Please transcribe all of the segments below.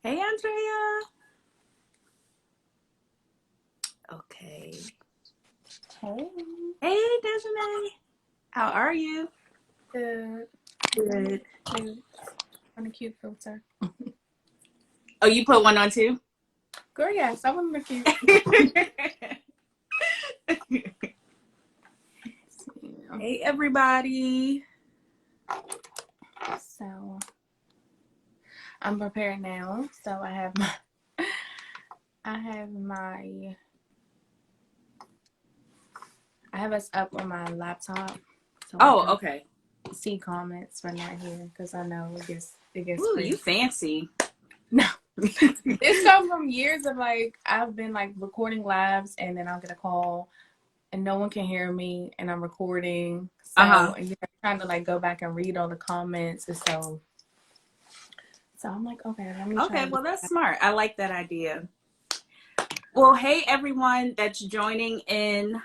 Hey, Andrea. Okay. Hey, Hey, Desiree. How are you? good. Good. Cute. On a cute filter. Oh, you put one on too? Girl, yeah, some of them are cute. Hey, everybody. So I'm prepared now. So I have my I have us up on my laptop so I Oh, can okay. see comments when they're here because I know it gets Ooh, you crazy. fancy. No. This comes from years of I've been recording lives and then I'll get a call and no one can hear me and I'm recording. Uh-huh. So and you're trying to go back and read all the comments and so I'm like, okay, let me try Okay, to do well, that's that. smart. I like that idea. Well, hey, everyone that's joining in.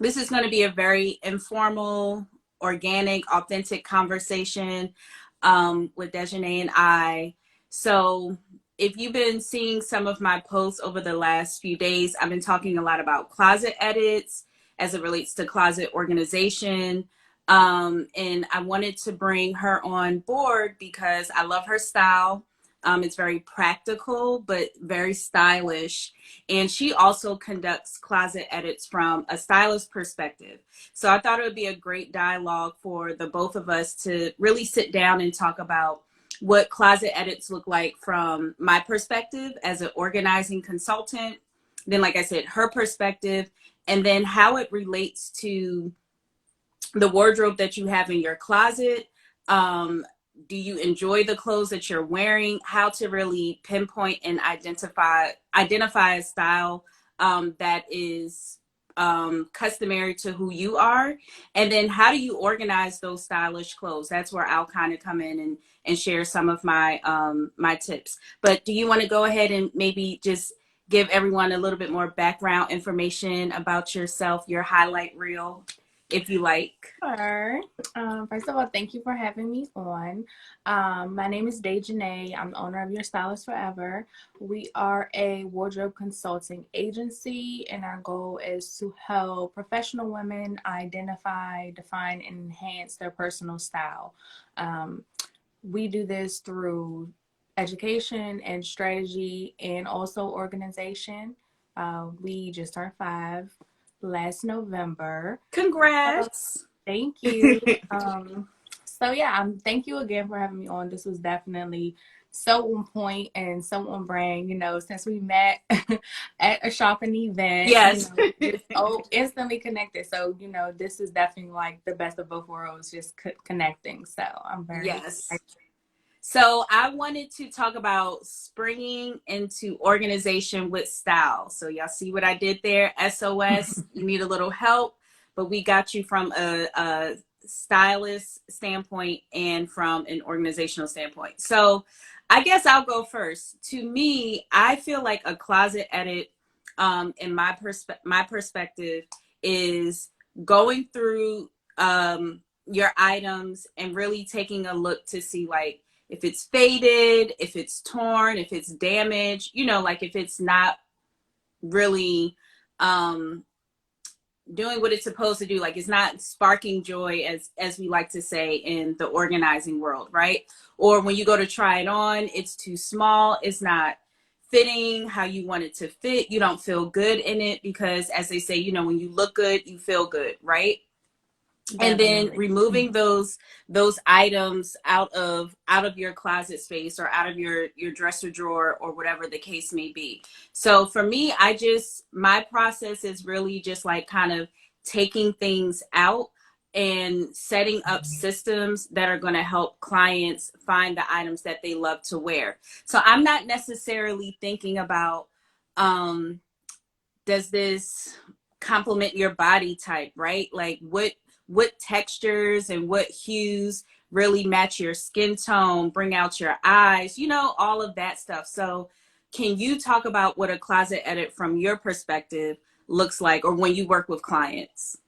This is going to be a very informal, organic, authentic conversation with Dejanay and I. So, if you've been seeing some of my posts over the last few days, I've been talking a lot about closet edits as it relates to closet organization. And I wanted to bring her on board because I love her style. It's very practical, but very stylish. And she also conducts closet edits from a stylist perspective. So I thought it would be a great dialogue for the both of us to really sit down and talk about what closet edits look like from my perspective as an organizing consultant. Then, like I said, her perspective, and then how it relates to the wardrobe that you have in your closet. Do you enjoy the clothes that you're wearing? How to really pinpoint and identify a style that is customary to who you are, and then how do you organize those stylish clothes? That's where I'll kind of come in and share some of my my tips. But do you want to go ahead and maybe just give everyone a little bit more background information about yourself, your highlight reel, if you like? Sure. First of all, thank you for having me on. My name is Dejanay. I'm the owner of Your Stylist Forever. We are a wardrobe consulting agency, and our goal is to help professional women identify, define, and enhance their personal style. Um, we do this through education and strategy and also organization. We just turned 5 last November. So Congrats. thank you. So yeah, thank you again for having me on. This was definitely so on point and so on brand, since we met at a shopping event, Yes. just instantly connected. So, this is definitely the best of both worlds, just connecting. So I'm very Yes. excited. So I wanted to talk about springing into organization with style. So y'all see what I did there? SOS, you need a little help, but we got you from a stylist standpoint and from an organizational standpoint. So I guess I'll go first. To me, I feel like a closet edit, in my perspective, is going through your items and really taking a look to see if it's faded, if it's torn, if it's damaged, if it's not really um doing what it's supposed to do, like it's not sparking joy, as we like to say in the organizing world, right? Or when you go to try it on, it's too small, it's not fitting how you want it to fit, you don't feel good in it, because as they say, when you look good, you feel good, right? And then Definitely. removing those items out of your closet space or out of your dresser drawer or whatever the case may be. So for me, my process is really just kind of taking things out and setting up systems that are going to help clients find the items that they love to wear. So I'm not necessarily thinking about, does this complement your body type, right? Like what textures and what hues really match your skin tone, bring out your eyes, all of that stuff. So can you talk about what a closet edit from your perspective looks like, or when you work with clients?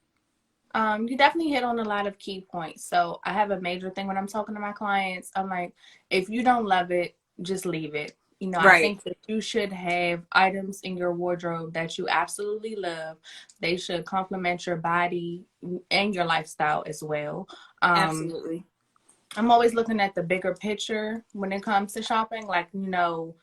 You definitely hit on a lot of key points. So I have a major thing when I'm talking to my clients. I'm like, if you don't love it, just leave it. You know, I Right. think that you should have items in your wardrobe that you absolutely love. They should complement your body and your lifestyle as well. Um, Absolutely. I'm always looking at the bigger picture when it comes to shopping. Like, you know,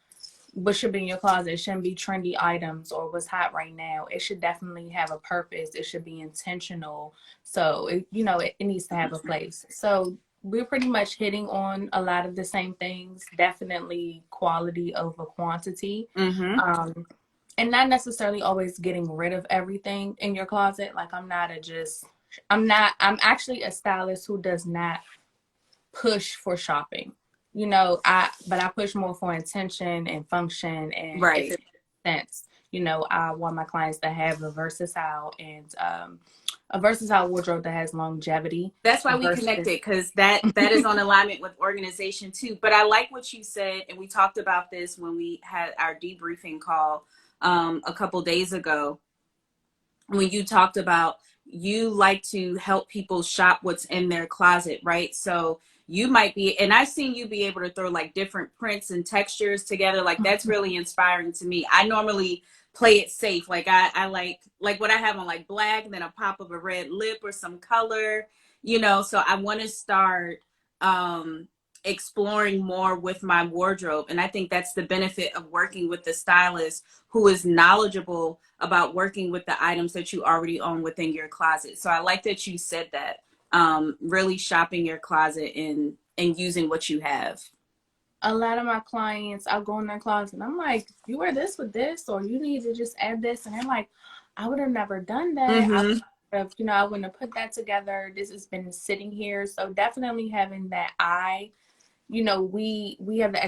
what should be in your closet. It shouldn't be trendy items or what's hot right now. It should definitely have a purpose. It should be intentional. So, it needs to have a place. So, we're pretty much hitting on a lot of the same things. Definitely quality over quantity. Mm-hmm. Um, and not necessarily always getting rid of everything in your closet. Like, I'm actually a stylist who does not push for shopping. But I push more for intention and function, and if Right. it makes sense. I want my clients to have a versatile wardrobe that has longevity That's why we connected, versus. because that is on alignment with organization too. But I like what you said, and we talked about this when we had our debriefing call a couple days ago, when you talked about you like to help people shop what's in their closet, right? So you might be, and I've seen you be able to throw like different prints and textures together. Like that's really inspiring to me. I normally play it safe. Like I like what I have on, like black and then a pop of a red lip or some color, so I want to start um exploring more with my wardrobe. And I think that's the benefit of working with the stylist who is knowledgeable about working with the items that you already own within your closet. So I like that you said that. Really shopping your closet and using what you have. A lot of my clients, I'll go in their closet and I'm like, you wear this with this, or you need to just add this. And they're like, I would have never done that. Mm-hmm. I wouldn't have put that together. This has been sitting here. So definitely having that eye, we have the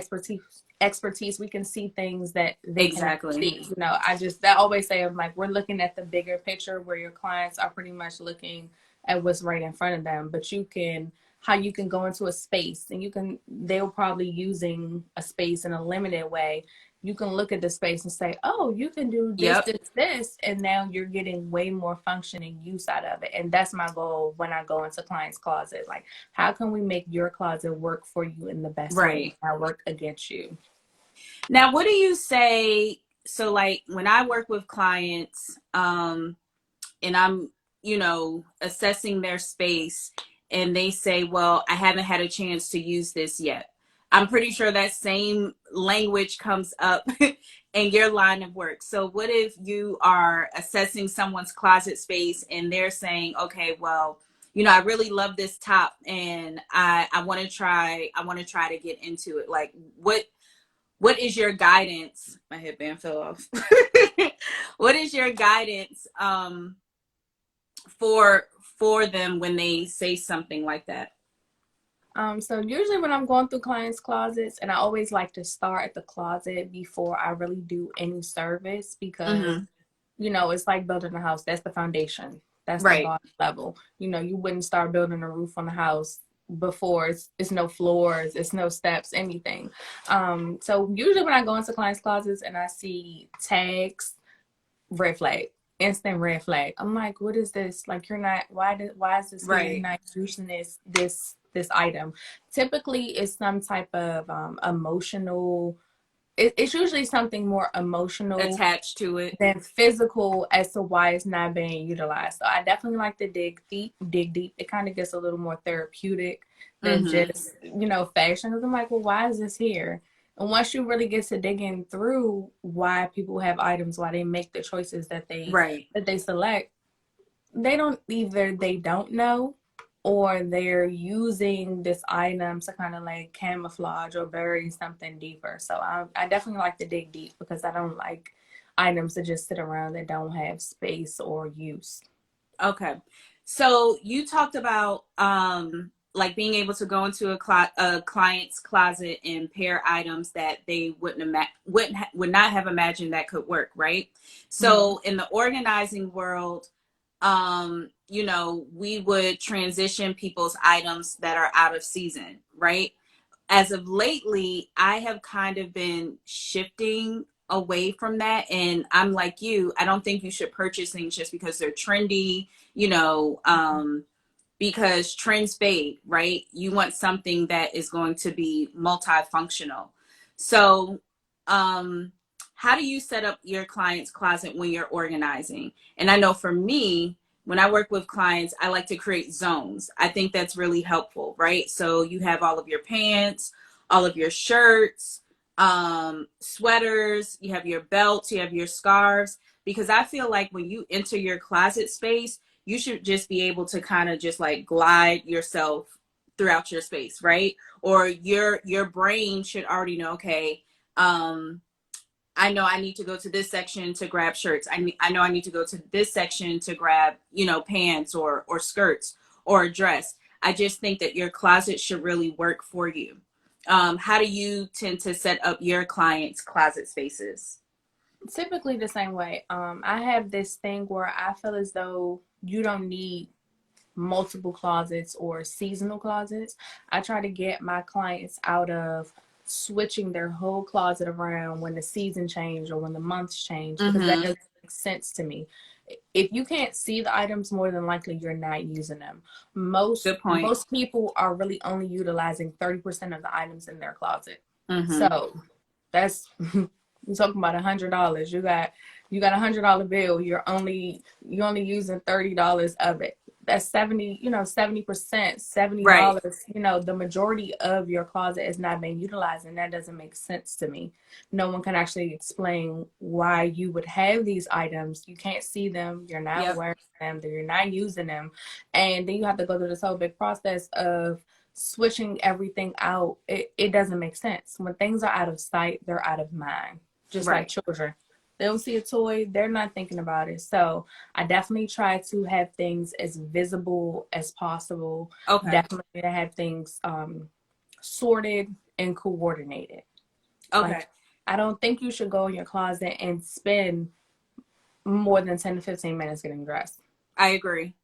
expertise. We can see things that they cannot Exactly. see. I always say, I'm like, we're looking at the bigger picture where your clients are pretty much looking at what's right in front of them. But how you can go into a space and they'll probably using a space in a limited way. You can look at the space and say, oh, you can do this, Yep. this, this. And now you're getting way more function and use out of it. And that's my goal when I go into clients' closet. Like, how can we make your closet work for you in the best way, Right. not work against you? Now, what do you say? So like when I work with clients, and I'm, assessing their space and they say, well, I haven't had a chance to use this yet. I'm pretty sure that same language comes up in your line of work. So what if you are assessing someone's closet space and they're saying, okay, well, I really love this top and I want to try to get into it. Like what is your guidance? My headband fell off. What is your guidance for them when they say something like that? So usually when I'm going through clients' closets, and I always like to start at the closet before I really do any service, because Mm-hmm. it's like building a house. That's the foundation. That's the Right. bottom level. You wouldn't start building a roof on the house before it's no floors, it's no steps, anything. So usually when I go into clients' closets and I see tags, red flag, instant red flag. I'm like, what is this? Like, you're not. Why is this here? You're Right. not using this item. Typically, it's some type of emotional. It's usually something more emotional Attached to it. than physical as to why it's not being utilized. So I definitely like to dig deep, dig deep. It kind of gets a little more therapeutic than Mm-hmm. just, fashion. Because I'm like, well, why is this here? And once you really get to digging through why people have items, why they make the choices Right. that they select, they don't know, or they're using this item to kind of like camouflage or bury something deeper. So I definitely like to dig deep, because I don't like items that just sit around that don't have space or use. Okay. So you talked about like being able to go into a client's closet and pair items that they would not have imagined that could work, right? Mm-hmm. So in the organizing world, we would transition people's items that are out of season, right? As of lately, I have kind of been shifting away from that. And I'm like you, I don't think you should purchase things just because they're trendy, because trends fade, right? You want something that is going to be multifunctional. So, how do you set up your client's closet when you're organizing? And I know for me, when I work with clients, I like to create zones. I think that's really helpful, right? So you have all of your pants, all of your shirts, sweaters, you have your belts, you have your scarves, because I feel like when you enter your closet space, you should just be able to kind of just like glide yourself throughout your space, right? Or your brain should already know, okay, I know I need to go to this section to grab shirts. I know I need to go to this section to grab, pants or skirts or a dress. I just think that your closet should really work for you. How do you tend to set up your clients' closet spaces? Typically the same way. I have this thing where I feel as though you don't need multiple closets or seasonal closets. I try to get my clients out of switching their whole closet around when the season change or when the months change, because that Mm-hmm. doesn't make sense to me. If you can't see the items, more than likely you're not using them. Most Good point. most people are really only utilizing 30% of the items in their closet. Mm-hmm. So that's you're talking about $100. You got $100 bill. You're only using $30 of it. That's 70%, Right. $70. The majority of your closet is not being utilized, and that doesn't make sense to me. No one can actually explain why you would have these items. You can't see them, you're not Yep. wearing them, you're not using them. And then you have to go through this whole big process of switching everything out. It doesn't make sense. When things are out of sight, they're out of mind. Just like Right. children. They don't see a toy, they're not thinking about it. So I definitely try to have things as visible as possible. Okay. Definitely to have things sorted and coordinated. Like, Okay. I don't think you should go in your closet and spend more than 10 to 15 minutes getting dressed. I agree.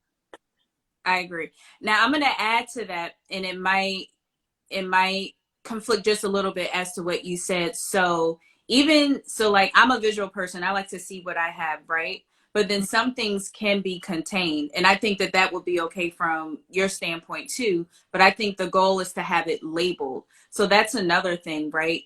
I agree. Now I'm gonna add to that, and it might conflict just a little bit as to what you said. So even so, like I'm a visual person. I like to see what I have, right? But then some things can be contained, and I think that that would be okay from your standpoint too. But I think the goal is to have it labeled. So that's another thing, right?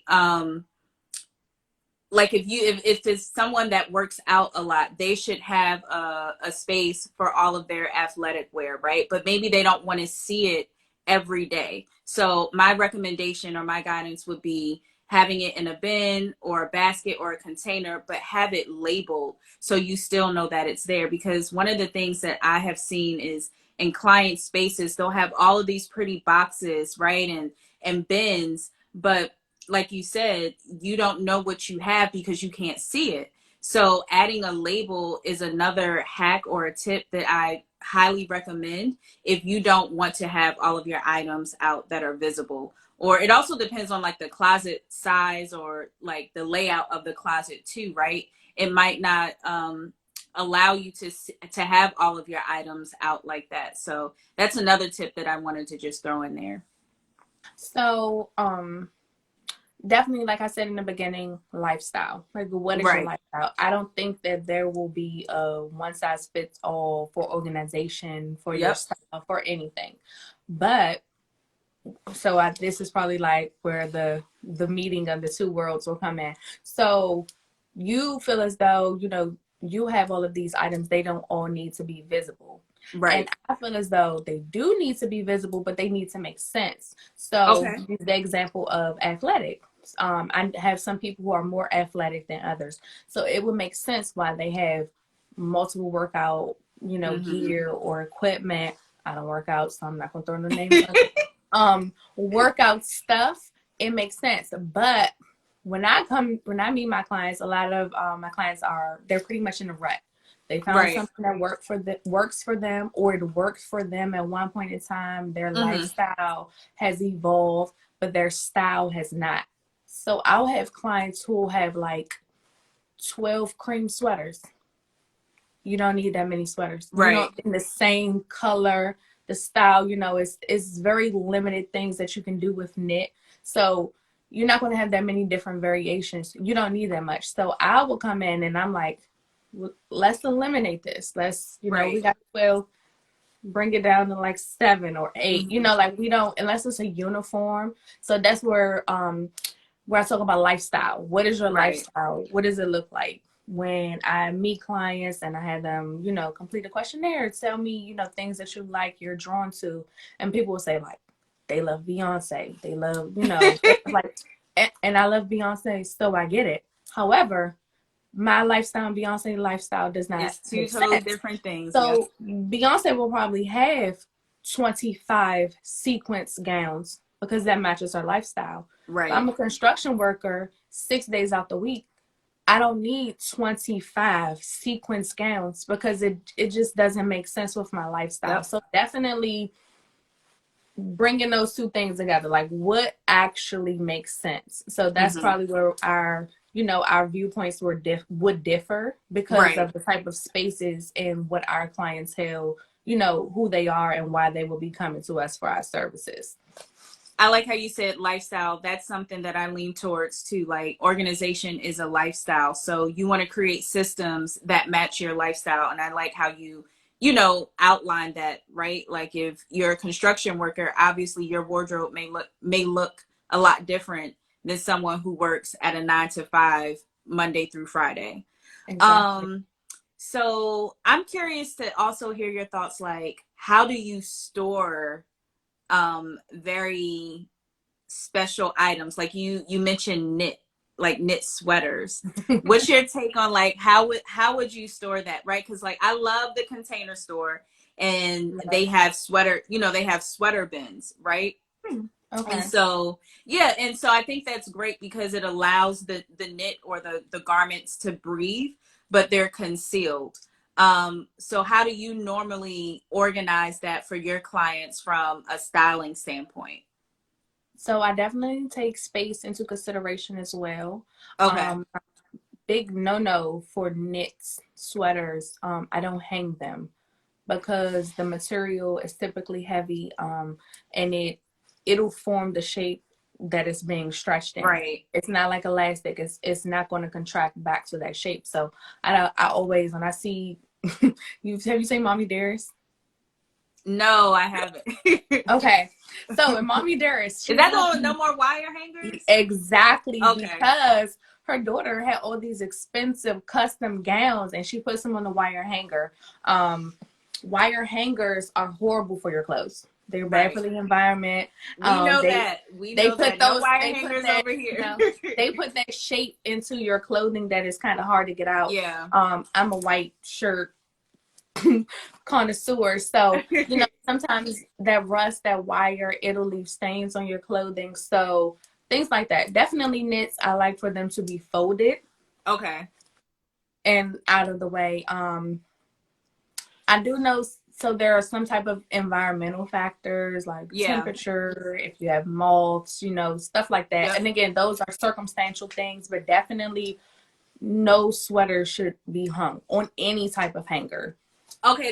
Like if it's someone that works out a lot, they should have a space for all of their athletic wear, right? But maybe they don't want to see it every day. So my recommendation or my guidance would be having it in a bin or a basket or a container, but have it labeled so you still know that it's there. Because one of the things that I have seen is in client spaces, they'll have all of these pretty boxes, right? And bins, but like you said, you don't know what you have because you can't see it. So adding a label is another hack or a tip that I highly recommend if you don't want to have all of your items out that are visible. Or it also depends on like the closet size or like the layout of the closet too, right? It might not allow you to have all of your items out like that. So that's another tip that I wanted to just throw in there. So, definitely, like I said in the beginning, lifestyle. Like, what is your Right. lifestyle? I don't think that there will be a one size fits all for organization, for your Yep. style, for anything. But this is probably like where the meeting of the two worlds will come in. So you feel as though you have all of these items, they don't all need to be visible. And Right. I feel as though they do need to be visible, but they need to make sense. So Okay. use the example of athletic. I have some people who are more athletic than others, so it would make sense why they have multiple workout Mm-hmm. gear or equipment. I don't work out, so I'm not gonna throw no names out there. Workout stuff, it makes sense. But when I meet my clients, a lot of my clients they're pretty much in a rut. They found Right. something that works for them, or it worked for them at one point in time. Their Mm-hmm. lifestyle has evolved, but their style has not. So I'll have clients who will have like 12 cream sweaters. You don't need that many sweaters. You Right. don't in the same color, the style, it's very limited things that you can do with knit. So you're not going to have that many different variations. You don't need that much. So I will come in and I'm like, let's eliminate this. We Right. got 12, bring it down to like 7 or 8. Mm-hmm. Like we don't, unless it's a uniform. So that's where where I talk about lifestyle. What is your Right. lifestyle? What does it look like? When I meet clients and I have them, complete a questionnaire, tell me, things that you like, you're drawn to. And people will say, like, they love Beyonce. They love, like, and I love Beyonce, so I get it. However, my lifestyle and Beyonce lifestyle does not It's two make totally sense. different things. Yep. So Beyonce will probably have 25 sequence gowns because that matches her lifestyle. But Right. I'm a construction worker 6 days out the week. I don't need 25 sequence gowns because it just doesn't make sense with my lifestyle. Yep. So definitely bringing those two things together, like what actually makes sense. So that's Mm-hmm. probably where our viewpoints would differ because Right. of the type of spaces and what our clientele, who they are and why they will be coming to us for our services. I like how you said lifestyle. That's something that I lean towards too. Like organization is a lifestyle. So you want to create systems that match your lifestyle. And I like how outline that, right? Like if you're a construction worker, obviously your wardrobe may look a lot different than someone who works at a 9 to 5 Monday through Friday. Exactly. Um, so I'm curious to also hear your thoughts, like how do you store very special items, like you mentioned knit sweaters. What's your take on like how would you store that, right? Because like I love the Container Store, and Yeah. they have sweater bins, right? And Okay. so yeah, and so I think that's great because it allows the knit or the garments to breathe, but they're concealed. So how do you normally organize that for your clients from a styling standpoint? So I definitely take space into consideration as well. Okay. Um, Big no for knits, sweaters. I don't hang them because the material is typically heavy, and it'll form the shape that it's being stretched in. Right. It's not like elastic. It's not going to contract back to that shape. So I always, when I see have you seen Mommy Dearest? No, I haven't. Is Okay, so in Mommy Dearest, she that had the no these. more wire hangers? Exactly, Okay. because her daughter had all these expensive custom gowns and she puts them on the wire hanger. Wire hangers are horrible for your clothes. They're bad for Right. the environment. We know They that. We they know put that. No those wire they put hangers that over here. they put that shape into your clothing that is kind of hard to get out. Yeah. I'm a white shirt connoisseur. So, sometimes that rust, that wire, it'll leave stains on your clothing. So, things like that. Definitely knits, I like for them to be folded Okay. and out of the way. I do know, so there are some type of environmental factors like Yeah. temperature, if you have moths, stuff like that. Yep. And again, those are circumstantial things, but definitely no sweater should be hung on any type of hanger. Okay,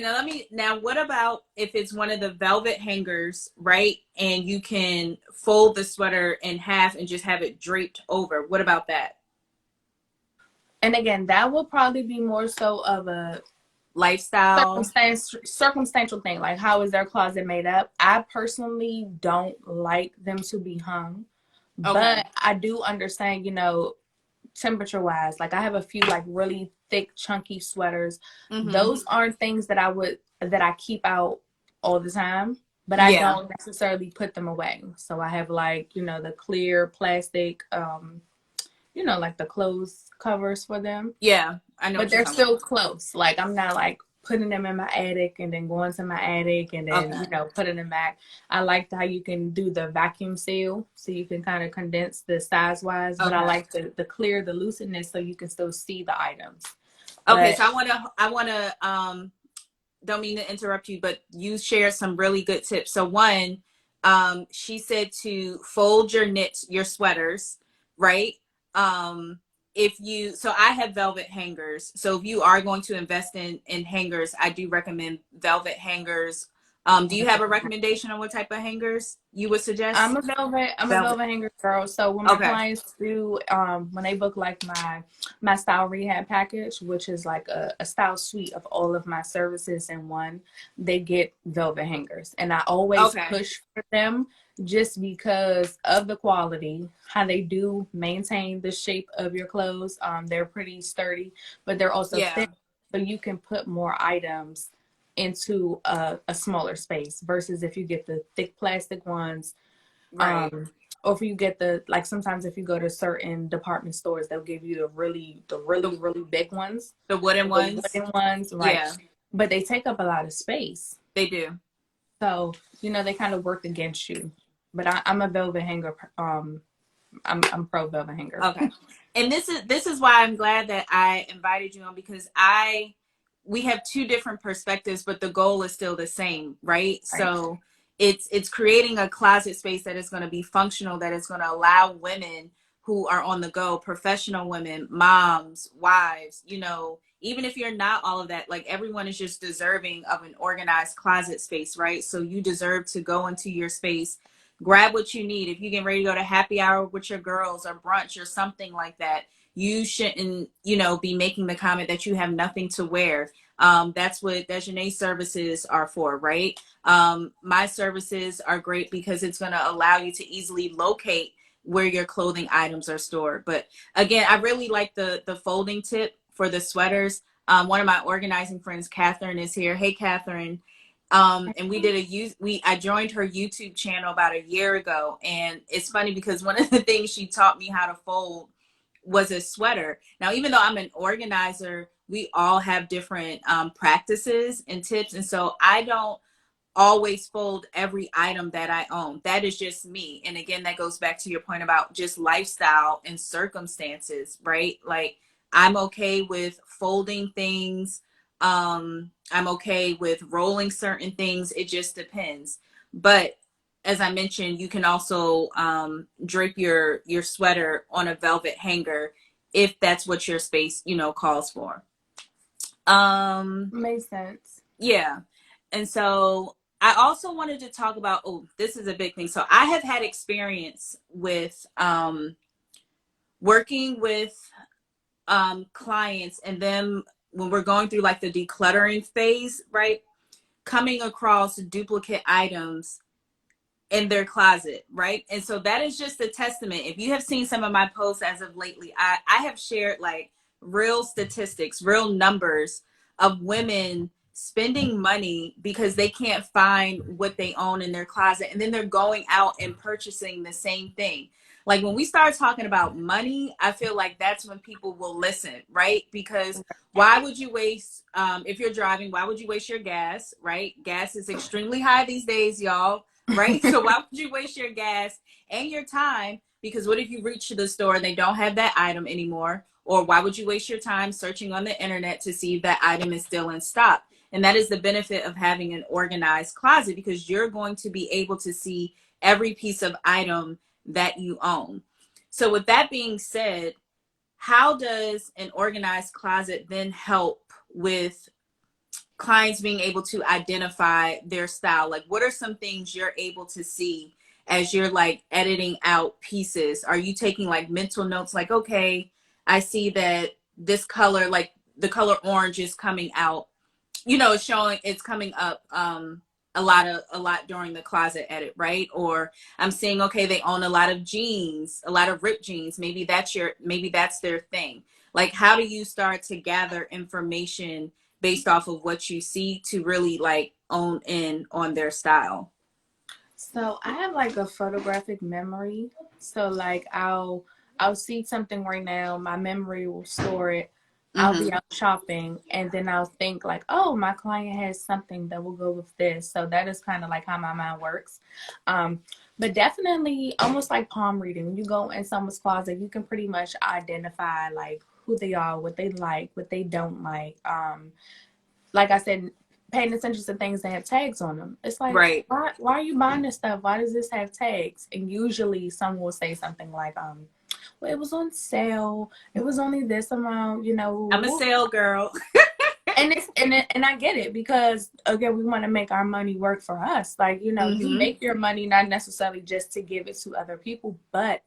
now what about if it's one of the velvet hangers, right? And you can fold the sweater in half and just have it draped over. What about that? And again, that will probably be more so of a Lifestyle. circumstantial thing, like how is their closet made up. I personally don't like them to be hung, Okay. but I do understand, temperature wise, like I have a few like really thick chunky sweaters. Mm-hmm. Those aren't things that I keep out all the time, but I Yeah. don't necessarily put them away. So I have like, the clear plastic, like the clothes covers for them, Yeah. I know but what you're they're talking still close. Like I'm not like putting them in my attic and then going to my attic and about. then Okay. putting them back. I like how you can do the vacuum seal, so you can kind of condense the size wise. But I Okay. like the clear, the looseness, so you can still see the items. Okay, But so I wanna don't mean to interrupt you, but you shared some really good tips. So one, she said to fold your sweaters, right? Um, if you, so I have velvet hangers. So if you are going to invest in hangers, I do recommend velvet hangers. Do you have a recommendation on what type of hangers you would suggest? I'm a velvet hanger girl. So when my Okay. clients do, when they book like my style rehab package, which is like a style suite of all of my services in one, they get velvet hangers, and I always Okay. push for them just because of the quality, how they do maintain the shape of your clothes. They're pretty sturdy, but they're also Yeah. thin, so you can put more items into a smaller space versus if you get the thick plastic ones. Right. Or if you get the, like, sometimes if you go to certain department stores, they'll give you The, really big ones, the wooden the ones. wooden ones, right? Yeah, But they take up a lot of space, they do. so they kind of work against you. But I'm a velvet hanger. I'm pro velvet hanger. Okay. And this is why I'm glad that I invited you on, because we have two different perspectives, but the goal is still the same, right? Right. So it's creating a closet space that is going to be functional, that is going to allow women who are on the go, professional women, moms, wives, even if you're not all of that, like, everyone is just deserving of an organized closet space, right? So you deserve to go into your space, grab what you need. If you get ready to go to happy hour with your girls or brunch or something like that, you shouldn't, be making the comment that you have nothing to wear. That's what Dejanay services are for, right? My services are great because it's going to allow you to easily locate where your clothing items are stored. But again, I really like the folding tip for the sweaters. One of my organizing friends, Catherine, is here. Hey, Catherine. And I joined her YouTube channel about a year ago. And it's funny because one of the things she taught me how to fold was a sweater. Now, even though I'm an organizer, we all have different practices and tips. And so I don't always fold every item that I own. That is just me. And again, that goes back to your point about just lifestyle and circumstances, right? Like, I'm okay with folding things. I'm okay with rolling certain things. It just depends. But as I mentioned, you can also drape your sweater on a velvet hanger if that's what your space, calls for. Makes sense. Yeah. And so I also wanted to talk about, this is a big thing. So I have had experience with working with clients, and them, when we're going through like the decluttering phase, right? Coming across duplicate items in their closet, right? And so that is just a testament. If you have seen some of my posts as of lately, I have shared like real statistics, real numbers of women spending money because they can't find what they own in their closet, and then they're going out and purchasing the same thing. Like, when we start talking about money, I feel like that's when people will listen, right? Because why would you waste, if you're driving, why would you waste your gas, right? Gas is extremely high these days, y'all, right? So why would you waste your gas and your time? Because what if you reach to the store and they don't have that item anymore? Or why would you waste your time searching on the internet to see if that item is still in stock? And that is the benefit of having an organized closet, because you're going to be able to see every piece of item that you own. So with that being said, how does an organized closet then help with clients being able to identify their style? Like, what are some things you're able to see as you're like editing out pieces? Are you taking like mental notes, like, okay, I see that this color, like the color orange, is coming out, it's coming up a lot during the closet edit, right? Or I'm saying, okay, they own a lot of jeans, a lot of ripped jeans. Maybe that's their thing. Like, how do you start to gather information based off of what you see to really like own in on their style? So I have like a photographic memory. So like I'll see something right now, my memory will store it. I'll be Mm-hmm. out shopping, and then I'll think like, oh, my client has something that will go with this. So that is kind of like how my mind works. Um, but definitely almost like palm reading. When you go in someone's closet, you can pretty much identify like who they are, what they like, what they don't like I said, paying attention to things that have tags on them. It's like, Right. why are you buying this stuff? Why does this have tags? And usually someone will say something like, well, it was on sale. It was only this amount, I'm a sale girl. And I get it, because again, we want to make our money work for us. Like, you know, you Mm-hmm. make your money not necessarily just to give it to other people, but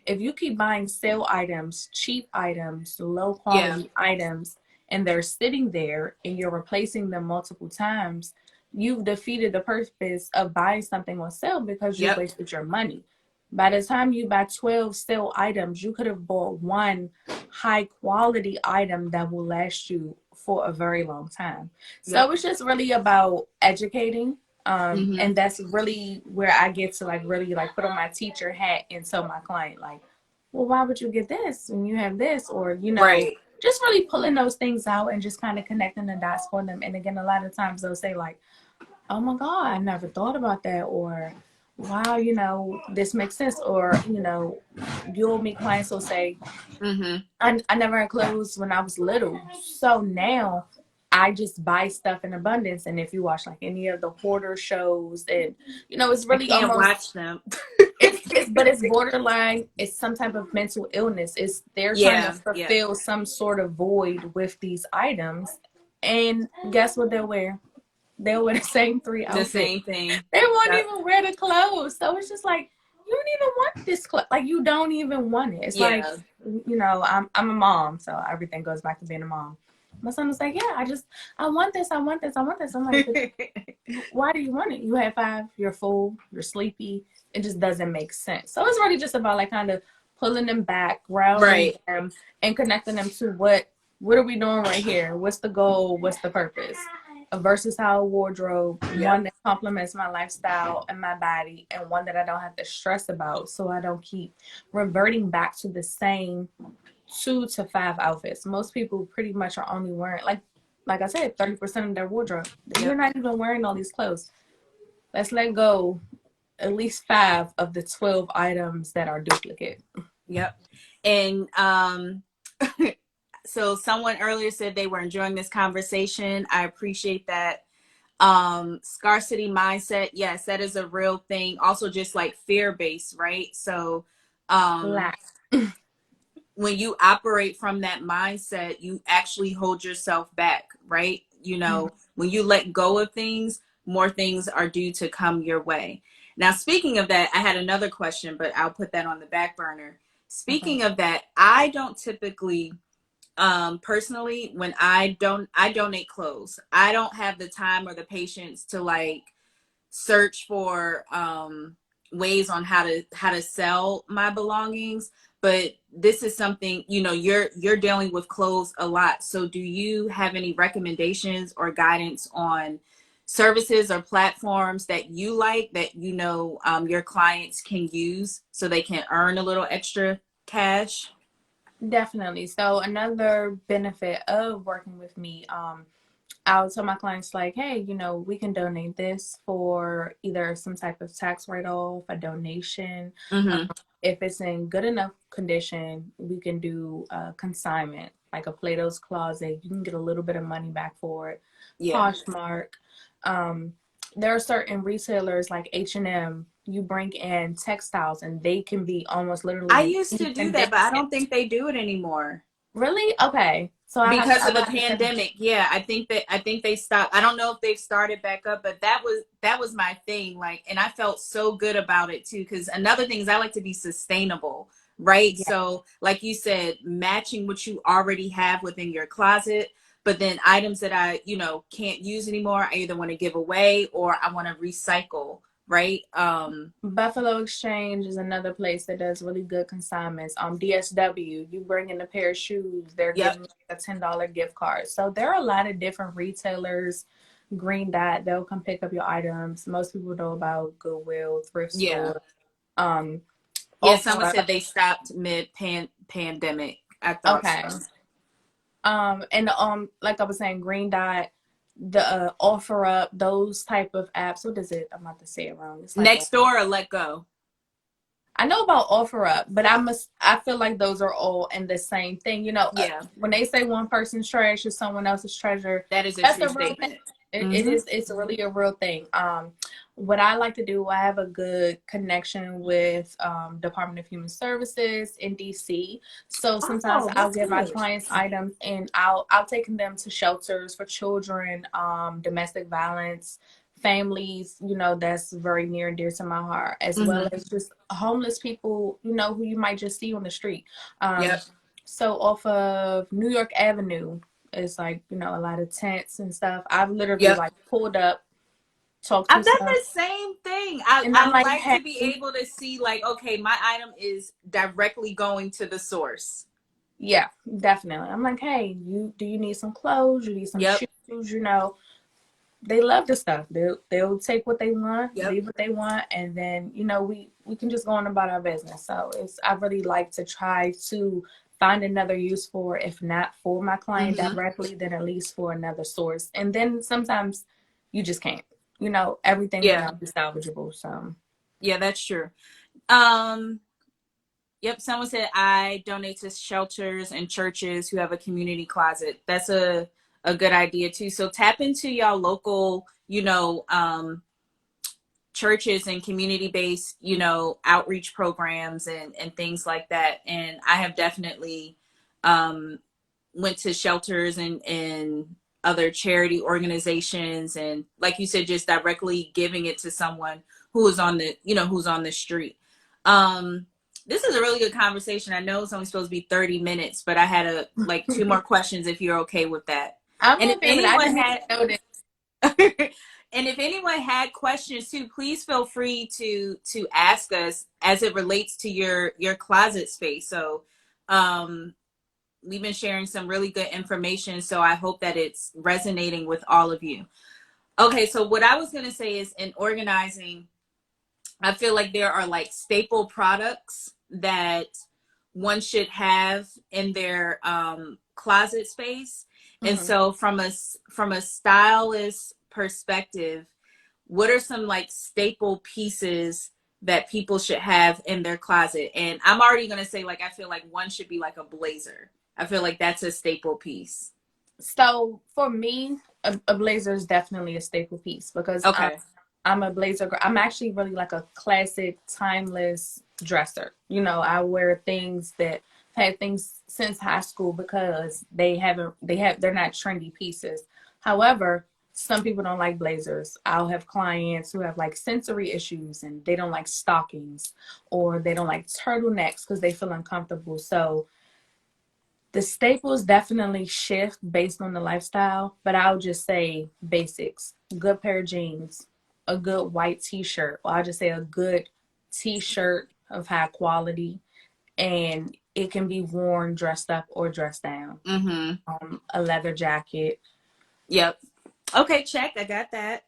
if you keep buying sale items, cheap items, low Yeah. quality items, and they're sitting there and you're replacing them multiple times, you've defeated the purpose of buying something on sale, because you Yep. wasted your money. By the time you buy 12 sale items, you could have bought one high quality item that will last you for a very long time. So Yep. it's just really about educating. Mm-hmm. And that's really where I get to like really like put on my teacher hat and tell my client like, well, why would you get this when you have this? Or, you know, Right. just really pulling those things out and just kind of connecting the dots for them. And again, a lot of times they'll say like, oh my God, I never thought about that. Or, wow, you know, this makes sense. Or, you know, you'll meet clients who'll say, Mm-hmm. I never had clothes when I was little. So now I just buy stuff in abundance. And if you watch like any of the hoarder shows, and you know, it's I really can't almost watch them. it's borderline, it's some type of mental illness. It's they're trying to Yeah. Yeah. fulfill some sort of void with these items. And guess what they'll wear? They'll wear the same three The outfits. same thing. They won't Yep. even wear the clothes. So it's just like, you don't even want this clothes. Like, you don't even want it. It's like, Yeah. you know, I'm a mom, so everything goes back to being a mom. My son was like, yeah, I want this, I want this, I want this. I'm like, but why do you want it? You have five, you're full, you're sleepy. It just doesn't make sense. So it's really just about like kind of pulling them back, grounding Right. them, and connecting them to what are we doing right here? What's the goal? What's the purpose? A versatile wardrobe, one Yep. that complements my lifestyle and my body, and one that I don't have to stress about, so I don't keep reverting back to the same 2 to 5 outfits. Most people pretty much are only wearing like I said, 30% of their wardrobe. You're Yep. not even wearing all these clothes. Let's let go at least 5 of the 12 items that are duplicate. Yep. And so someone earlier said they were enjoying this conversation. I appreciate that. Scarcity mindset, yes, that is a real thing. Also just like fear-based, right? So um Lack. when you operate from that mindset, you actually hold yourself back, right? You know, when you let go of things, more things are due to come your way. Now, speaking of that, I had another question, but I'll put that on the back burner. Okay. Speaking of that, I don't typically personally, when I donate clothes. I don't have the time or the patience to like search for ways on how to sell my belongings. But this is something, you know, you're dealing with clothes a lot. So do you have any recommendations or guidance on services or platforms that you like, that you know your clients can use so they can earn a little extra cash? Definitely. So another benefit of working with me, I would tell my clients like, hey, you know, we can donate this for either some type of tax write-off, a donation. Um, Mm-hmm. if it's in good enough condition, we can do a consignment, like a Plato's Closet. You can get a little bit of money back for it. Yeah. Poshmark. Um, there are certain retailers like H&M. You bring in textiles and they can be almost I literally used to do that, but I incandescent. don't think they do it anymore Really? Okay. So because I of the would have to. pandemic. Yeah, I think they stopped. I don't know if they've started back up, but that was my thing. Like, and I felt so good about it too. Because another thing is I like to be sustainable, right? Yeah, So, like you said, matching what you already have within your closet, but then items that I can't use anymore, I either want to give away or I want to recycle, right? Buffalo Exchange is another place that does really good consignments. DSW, you bring in a pair of shoes, they're Yep. giving you a $10 gift card. So there are a lot of different retailers. Green Dot, they'll come pick up your items. Most people know about Goodwill, thrift Yeah. store, um, Yeah, offer someone said up. they stopped mid pandemic. I thought Okay. so. And like I was saying, Green Dot, the offer up, those type of apps. What is it? I'm about to say it wrong. It's like a Next door or let go. I know about OfferUp, but I feel like those are all in the same thing. You know, Yeah, when they say one person's trash is someone else's treasure, that is a that's true a real thing. statement. It's really a real thing. What I like to do, I have a good connection with Department of Human Services in DC. So sometimes Oh, I'll that's get my good. clients items and I'll take them to shelters for children, domestic violence, families, that's very near and dear to my heart, as well as just homeless people, who you might just see on the street. Yep. So off of New York Avenue, it's like, a lot of tents and stuff. I've literally Yep. like pulled up, talked to I've done some, the same thing. I, and I'm I like, like hey, to be able to see, like, okay, my item is directly going to the source. yeah, definitely. I'm like, hey, do you need some clothes? You need some Yep. shoes? They love the stuff. They'll take what they want, Yep. leave what they want, and then we can just go on about our business. So I really like to try to find another use for, if not for my client directly, then at least for another source. And then sometimes you just can't. Everything may Yeah. not be salvageable. So Yeah, that's true. Um, yep, someone said I donate to shelters and churches who have a community closet. That's a good idea too. So tap into y'all local, churches and community-based, outreach programs and things like that. And I have definitely um went to shelters and other charity organizations, and like you said, just directly giving it to someone who is on the who's on the street. um this is a really good conversation. I know it's only supposed to be 30 minutes, but I had like two more questions if you're okay with that. I'm And if okay with it. I anyone just need had to know that. and if anyone had questions too, please feel free to ask us as it relates to your closet space. So we've been sharing some really good information, so I hope that it's resonating with all of you. Okay, so what I was going to say is, in organizing, I feel like there are like staple products that one should have in their closet space. And Mhm. so from a stylist perspective, what are some like staple pieces that people should have in their closet? And I'm already going to say, like, I feel like one should be like a blazer. I feel like that's a staple piece. So for me, a blazer is definitely a staple piece because Okay. I'm a blazer girl. I'm actually really like a classic, timeless dresser. I wear things that had things since high school because they're not trendy pieces. However, some people don't like blazers. I'll have clients who have like sensory issues and they don't like stockings, or they don't like turtlenecks because they feel uncomfortable. So the staples definitely shift based on the lifestyle, but I'll just say basics. Good pair of jeans, a good white t-shirt, or I'll just say a good t-shirt of high quality, and it can be worn dressed up or dressed down. Mm-hmm. A leather jacket, Yep. Okay, check. I got that.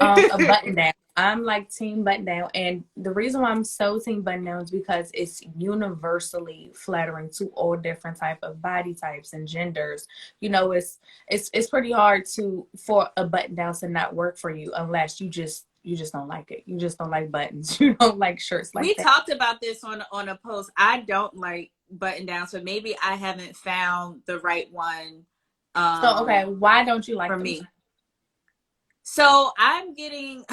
a button down. I'm like team button down, and the reason why I'm so team button down is because it's universally flattering to all different type of body types and genders. It's pretty hard for a button down to not work for you unless you just don't like it. You just don't like buttons. You don't like shirts like We that. talked about this on a post. I don't like button down, so maybe I haven't found the right one So okay, why don't you like for them? me. So I'm getting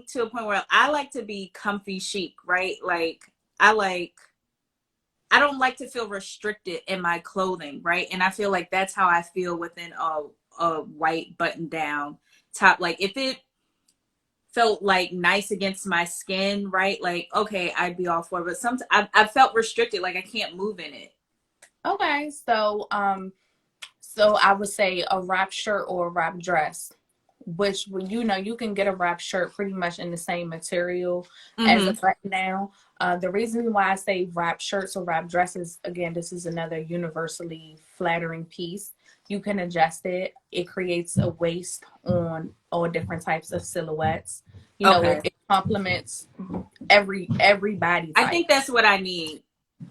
to a point where I like to be comfy chic, right? Like I don't like to feel restricted in my clothing, right? And I feel like that's how I feel within a white button down top. Like if it felt like nice against my skin, right? Like okay, I'd be all for it. But sometimes I felt restricted, like I can't move in it. Okay, so I would say a wrap shirt or a wrap dress, which you can get a wrap shirt pretty much in the same material as a Mm-hmm. button down. The reason why I say wrap shirts or wrap dresses, again, this is another universally flattering piece. You can adjust it. It creates a waist on all different types of silhouettes. Okay. It complements every body I type. think that's what I need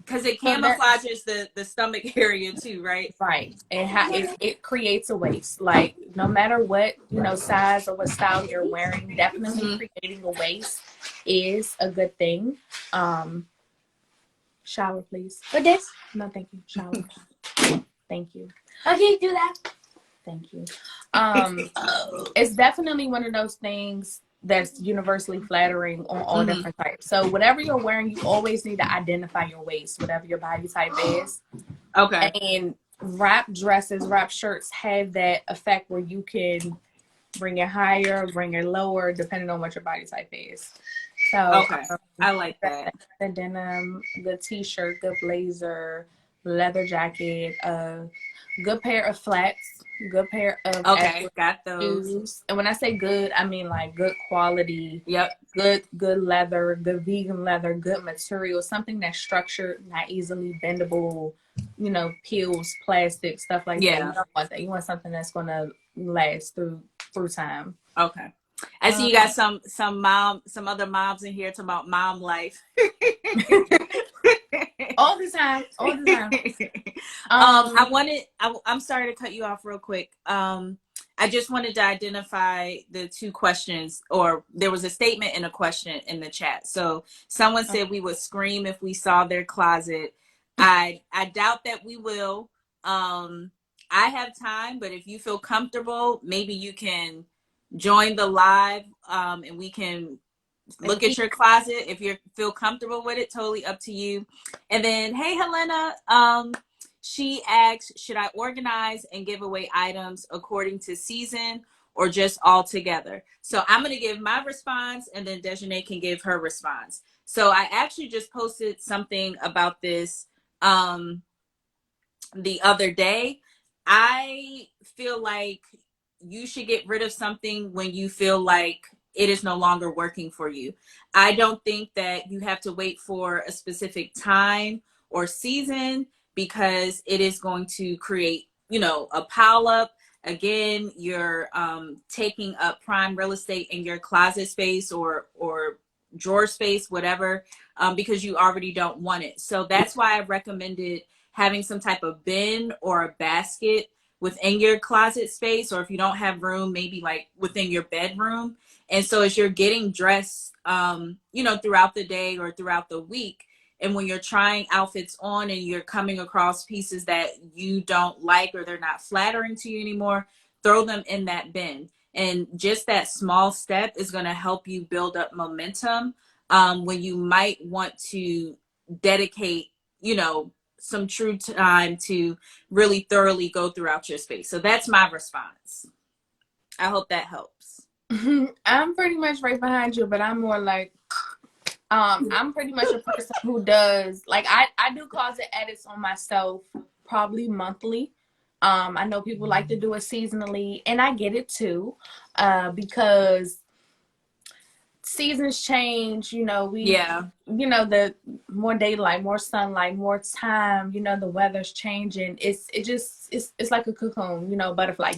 because it So there, camouflages the stomach area too, right? right. It creates a waist. Like no matter what, size or what style you're wearing, definitely Mm-hmm. creating a waist is a good thing. Um, Shower, please. With this? No, thank you. Shower. Thank you. Okay, do that. Thank you. It's definitely one of those things that's universally flattering on all different types. So whatever you're wearing, you always need to identify your waist, whatever your body type is. Okay. And wrap dresses, wrap shirts have that effect where you can bring it higher, bring it lower, depending on what your body type is. So Okay. I like that. the denim, good t-shirt, good blazer, leather jacket, a good pair of flats, good pair of Okay. athletic Got those. shoes. And when I say good, I mean like good quality, Yep. good leather, good vegan leather, good material, something that's structured, not easily bendable, peels, plastic, stuff like that. You Yeah. don't want that. You want something that's gonna last through time. Okay. I see you got some other moms in here talking about mom life. All the time, all the time. I'm sorry to cut you off real quick. I just wanted to identify the two questions, or there was a statement and a question in the chat. So someone said we would scream if we saw their closet. I doubt that we will. I have time, but if you feel comfortable, maybe you can join the live, and we can look at your closet if you feel comfortable with it. Totally up to you. And then, hey, Helena, she asks, should I organize and give away items according to season or just all together? So I'm going to give my response, and then Dejanay can give her response. So I actually just posted something about this the other day. I feel like you should get rid of something when you feel like it is no longer working for you. I don't think that you have to wait for a specific time or season, because it is going to create, a pile up. Again, you're taking up prime real estate in your closet space or drawer space, whatever, because you already don't want it. So that's why I recommended having some type of bin or a basket within your closet space, or if you don't have room, maybe like within your bedroom. And so as you're getting dressed, throughout the day or throughout the week, and when you're trying outfits on and you're coming across pieces that you don't like or they're not flattering to you anymore, throw them in that bin. And just that small step is going to help you build up momentum, when you might want to dedicate, some true time to really thoroughly go throughout your space. So that's my response. I hope that helps. I'm pretty much right behind you, but I'm more like, I'm pretty much a person who does, like, I do closet edits on myself probably monthly. I know people like to do it seasonally, and I get it too, because seasons change, the more daylight, more sunlight, more time, the weather's changing. It's like a cocoon, butterfly.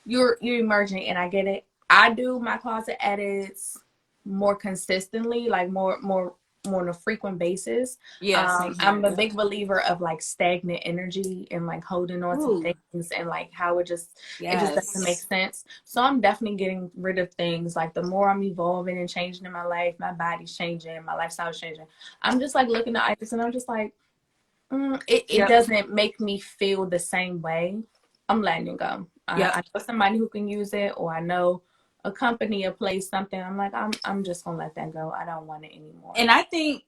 You're emerging, and I get it. I do my closet edits more consistently, like more on a frequent basis. Yes. I'm a big believer of like stagnant energy and like holding on to things, and like how it just doesn't make sense. So I'm definitely getting rid of things. Like the more I'm evolving and changing in my life, my body's changing, my lifestyle's changing. I'm just like looking at items, and I'm just like, it doesn't make me feel the same way. I'm letting it go. I know somebody who can use it, or I know a company, a place, something. I'm like, I'm just gonna let that go. I don't want it anymore. And I think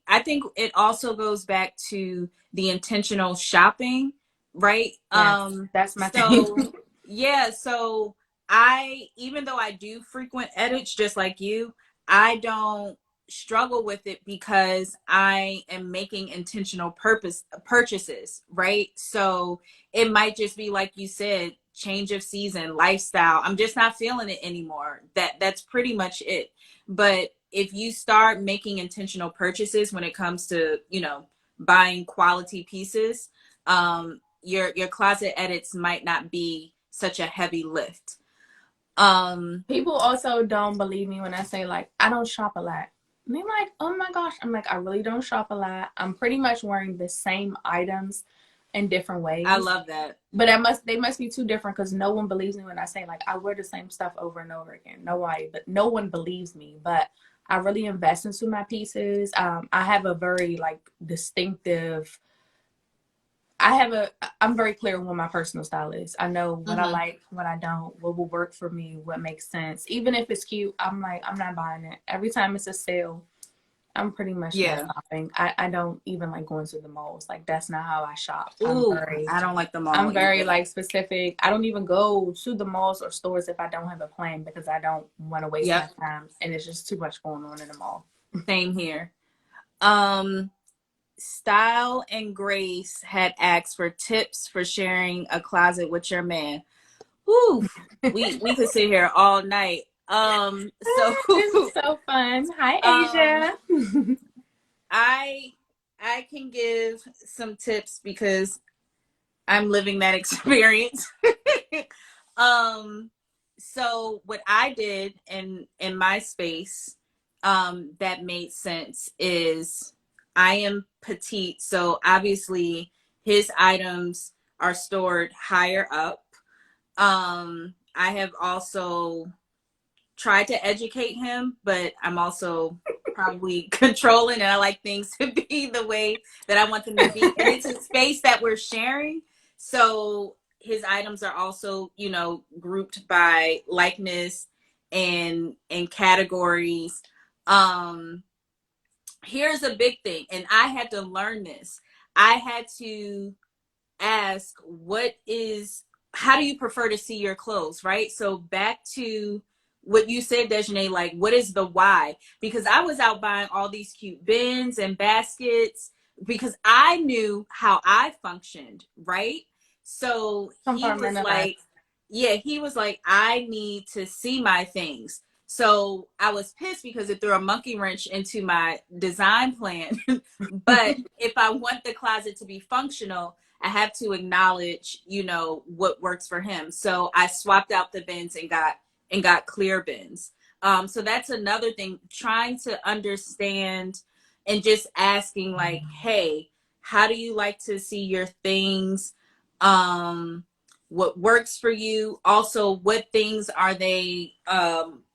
it also goes back to the intentional shopping, right? That's my thing. Yeah, so even though I do frequent edits just like you, I don't struggle with it because I am making intentional purchases, right? So it might just be like you said, change of season, lifestyle. I'm just not feeling it anymore. That's pretty much it. But if you start making intentional purchases when it comes to, buying quality pieces, your closet edits might not be such a heavy lift. People also don't believe me when I say like I don't shop a lot. And they're like, oh my gosh. I'm like, I really don't shop a lot. I'm pretty much wearing the same items in different ways. I love that. But they must be too different, because no one believes me when I say like I wear the same stuff over and over again. No one believes me, but I really invest into my pieces. I have a very like distinctive I'm very clear with my personal style is. I know what I Mm-hmm. like, what I don't, what will work for me, what makes sense. Even if it's cute, I'm like, I'm not buying it. Every time it's a sale, I'm pretty much not Yeah. shopping. I don't even like going to the malls. Like that's not how I shop. Ooh, I don't like the mall I'm very either. like specific. I don't even go to the malls or stores if I don't have a plan because I don't want to waste my Yep. time and it's just too much going on in the mall. Same here. Um, Style and Grace had asked for tips for sharing a closet with your man. Whew, we could sit here all night. So This is so fun. Hi, um, Asia. I I can give some tips because I'm living that experience. um, so what I did in my space, that made sense is I am petite, so obviously his items are stored higher up. I have also tried to educate him, but I'm also probably controlling and I like things to be the way that I want them to be. And it's a space that we're sharing. So his items are also, grouped by likeness and categories. Um Here's a big thing, and I had to learn this. I had to ask, how do you prefer to see your clothes, right? So back to what you said, Dejanay, like, what is the why? Because I was out buying all these cute bins and baskets because I knew how I functioned, right? So he was Compartmentalize. like, yeah, he was like, I need to see my things. So I was pissed because it threw a monkey wrench into my design plan. But if I want the closet to be functional, I have to acknowledge, what works for him. So I swapped out the bins and got clear bins. So that's another thing, trying to understand and just asking like, hey, how do you like to see your things? What works for you? Also, what things are they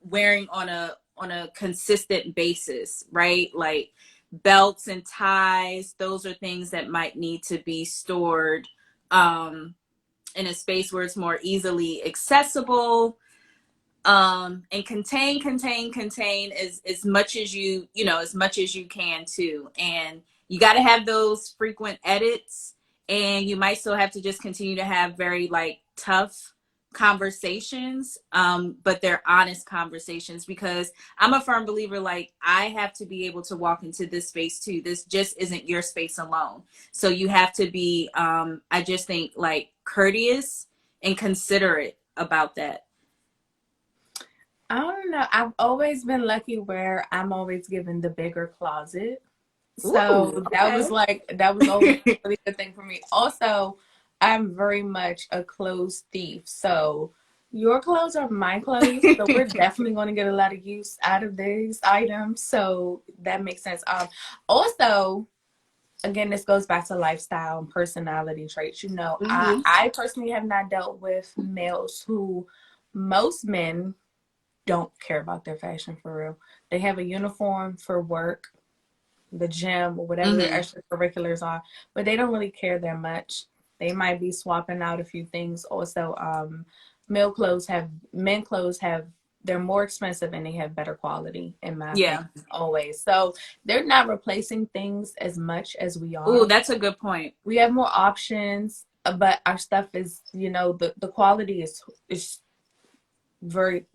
wearing on a consistent basis, right? Like belts and ties, those are things that might need to be stored in a space where it's more easily accessible. And contain as much as as much as you can too. And you got to have those frequent edits, and you might still have to just continue to have very like tough conversations, but they're honest conversations, because I'm a firm believer, like, I have to be able to walk into this space too. This just isn't your space alone. So you have to be, I just think, like, courteous and considerate about that. I don't know. I've always been lucky where I'm always given the bigger closet. Ooh, So okay. that was always a really good thing for me. Also, I'm very much a clothes thief. So your clothes are my clothes. So we're definitely going to get a lot of use out of these items. So that makes sense. Also, again, this goes back to lifestyle and personality traits. Hmm. I personally have not dealt with males who, most men don't care about their fashion for real. They have a uniform for work, the gym, or whatever their Hmm. extracurriculars are, but they don't really care that much. They might be swapping out a few things. Also, men clothes have, they're more expensive and they have better quality, in my opinion, Yeah. always. So they're not replacing things as much as we Ooh, are. that's a good point. We have more options, but our stuff is, the quality is very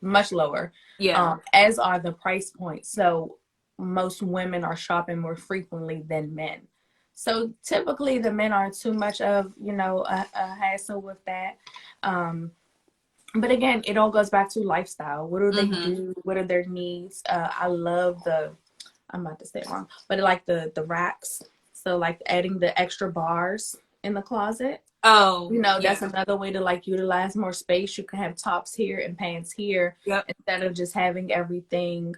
much lower, Yeah. as are the price points. So most women are shopping more frequently than men. So typically the men aren't too much of, a hassle with that. Um, but again, it all goes back to lifestyle. What do they Hmm. do? What are their needs? I love I'm about to say it wrong, but like the racks. So like adding the extra bars in the closet. Oh, That's yeah. another way to like utilize more space. You can have tops here and pants here Yep. instead of just having everything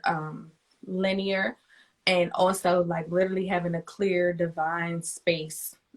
linear, and also like literally having a clear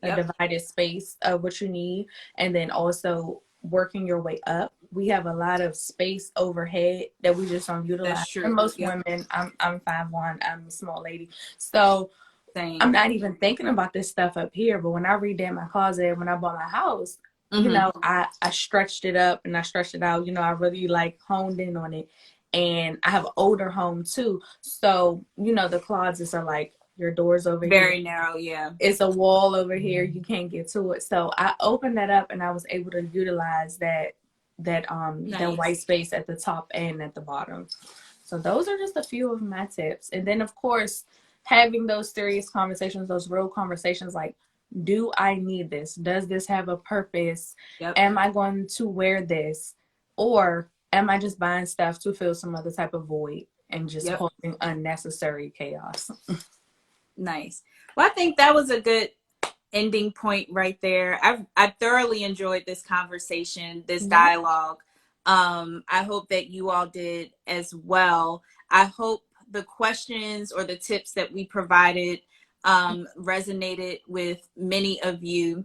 a Yep. divided space of what you need, and then also working your way up. We have a lot of space overhead that we just don't utilize. That's And true. most Yep. women, I'm 5'1", I'm a small lady, so I'm Same. not even thinking about this stuff up here, but when I redid my closet, when I bought my house, Mm-hmm. I stretched it up and I stretched it out. I really like honed in on it. And I have an older home too. So, the closets are like your doors over here. Very narrow, yeah. It's a wall over here. You can't get to it. So I opened that up and I was able to utilize that white Nice. space at the top and at the bottom. So those are just a few of my tips. And then of course, having those serious conversations, those real conversations like, do I need this? Does this have a purpose? Yep. Am I going to wear this? Or am I just buying stuff to fill some other type of void and just Yep. causing unnecessary chaos? Nice. Well, I think that was a good ending point right there. I thoroughly enjoyed this conversation, this Yeah. dialogue. I hope that you all did as well. I hope the questions or the tips that we provided resonated with many of you.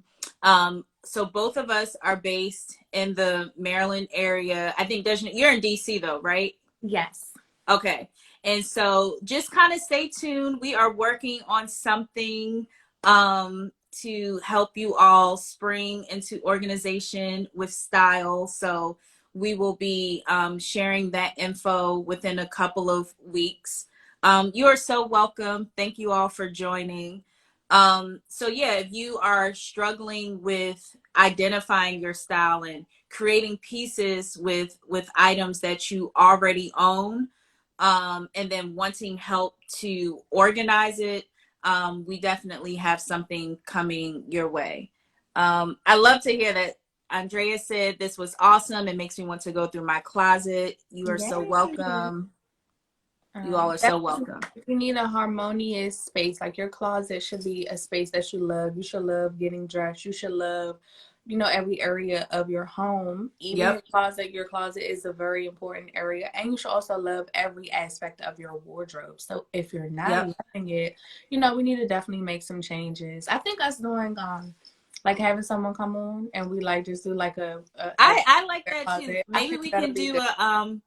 So both of us are based in the Maryland area. I think you're in DC though, right? Yes. Okay. And so just kind of stay tuned. We are working on something to help you all spring into organization with style. So we will be sharing that info within a couple of weeks. You are so welcome. Thank you all for joining. So yeah, if you are struggling with identifying your style and creating pieces with items that you already own, and then wanting help to organize it, we definitely have something coming your way. I love to hear that Andrea said this was awesome. It makes me want to go through my closet. You are so Yay. welcome. You all are so Definitely, welcome. if you need a harmonious space, like your closet should be a space that you love. You should love getting dressed. You should love, every area of your home. Even Yep. your closet is a very important area. And you should also love every aspect of your wardrobe. So if you're not Yep. loving it, we need to definitely make some changes. I think us doing like having someone come on and we like just do like a I like that too. closet. I Maybe think we that'll can be do good. a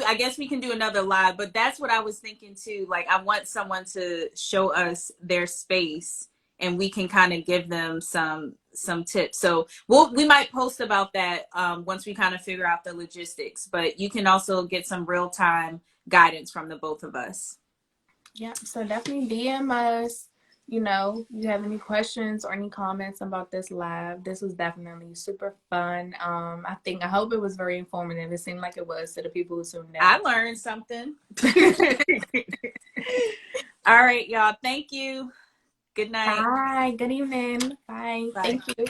I guess we can do another live, but that's what I was thinking too. Like I want someone to show us their space and we can kind of give them some tips. So we might post about that once we kind of figure out the logistics, but you can also get some real-time guidance from the both of us. Yeah, so definitely DM us. You have any questions or any comments about this live. This was definitely super fun. I hope it was very informative. It seemed like it was to the people who tuned I in. learned something. All right, y'all. Thank you. Good night. Bye. Good evening. Bye. Bye. Thank you.